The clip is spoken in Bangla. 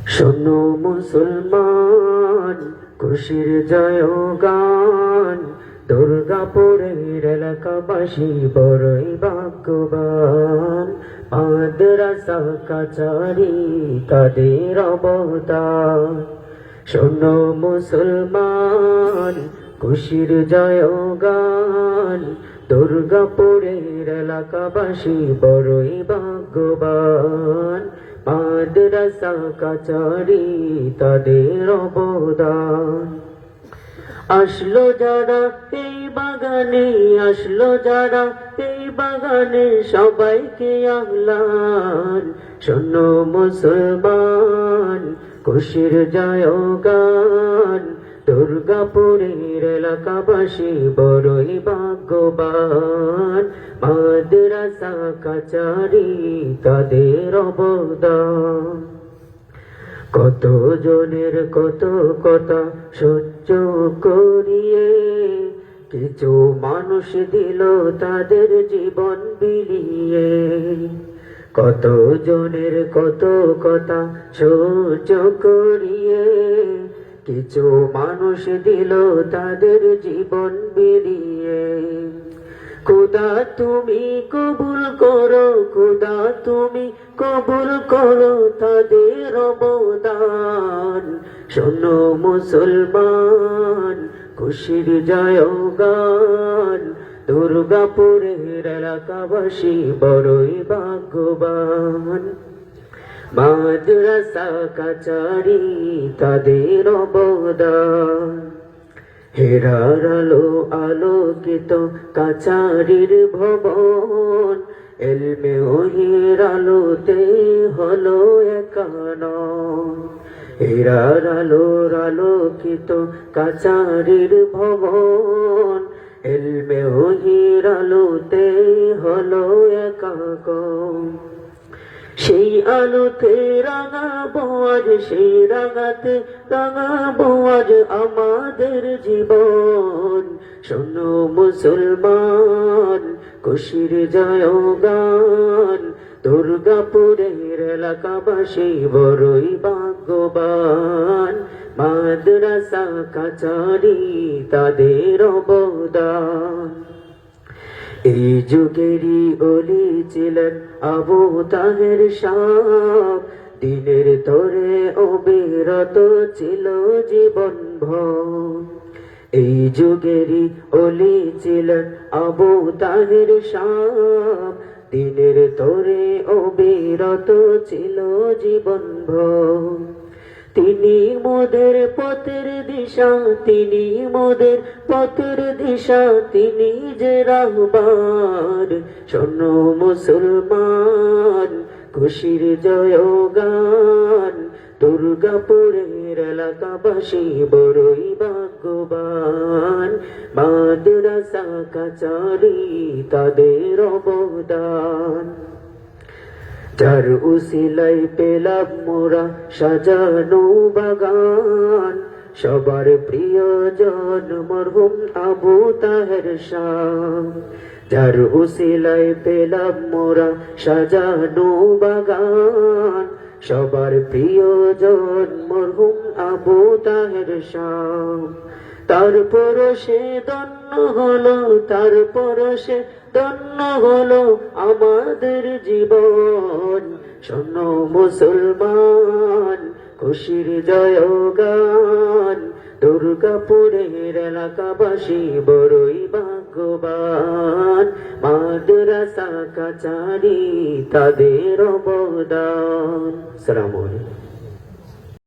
শোনো মুসলমান, খুশির জয়গান, দুর্গাপুরের এলাকাবাসী বড়ই ভাগ্যবান। মাদ্রাসা কাচারি তাদের অবদান। শোনো মুসলমান, খুশির জয়গান, দুর্গাপুরের এলাকাবাসী বড়ই ভাগ্যবান। মাদ্রাসা কাচারি তাদের অবদান। আসলো যারা এই বাগানে, আসলো যারা এই বাগানে, সবাইকে আহ্লান। শোনো মুসলমান, খুশির জয়গান, দুর্গাপুরের এলাকাবাসী বড়ই ভাগ্যবান। মাদ্রাসা কাচারি তাদের অবদান। কত জনের কত কথা সহ্য করিয়ে, কিছু মানুষ দিল তাদের জীবন বিলিয়ে। কত জনের কত কথা সহ্য করিয়ে, কিছু মানুষ দিল তাদের জীবন বিলিয়ে। খোদা তুমি কবুল করো, খোদা তুমি কবুল করো তাদের অবদান। শোনো মুসলমান, খুশির জয়গান, দুর্গাপুরের এলাকাবাসী বড়ই ভাগ্যবান। মাদ্রাসা কাচারি তাদের অবদান। হেরার আলো আলোকিত কাচারির ভবন, এলমে ওহির আলোতে হলো একানন। হেরার আলোর আলোকিত কাচারির ভবন, এলমে ওহির আলোতে হলো একাকন। সেই আলোতে রাঙাবো আজ, সেই রাঙাতে রাঙাবো আজ আমাদের জীবন। শোনো মুসলমান, খুশির জয়গান, দুর্গাপুরের এলাকাবাসী বড়ই ভাগ্যবান। মাদ্রাসা কাচারি তাদের অবদান। এই যুগেরই অলি ছিলেন আবু তাহের শাহ, দিনের তরে অবিরত ছিল জীবনভর। এই যুগেরই অলি ছিলেন আবু তাহের শাহ, দিনের তরে অবিরত ছিল জীবনভর। তিনি মোদের পথের দিশা, তিনি মোদের পথের দিশা, তিনি যে রাহবার। শোনো মুসলমান, খুশির জয়গান, দুর্গাপুরের এলাকাবাসী বড়ই ভাগ্যবান। মাদ্রাসা কাচারি তাদের অবদান। যার উসিলাই পেলাম মোরা সাজানো বাগান, সবার প্রিয়জন মরহুম আবু তাহের শাহ। যার উসিলাই পেলাম মোরা সাজানো বাগান, সবার প্রিয়জন মরহুম আবু তাহের শাহ। তারপর সে ধন্য হলো, তারপর সে ধন্য হলো আমাদের জীবন। শোনো মুসলমান, খুশির জয়গান, দুর্গাপুরের এলাকাবাসী বড়ই ভাগ্যবান। মাদ্রাসা কাচারি তাদের অবদান। আসসালামু আলাইকুম।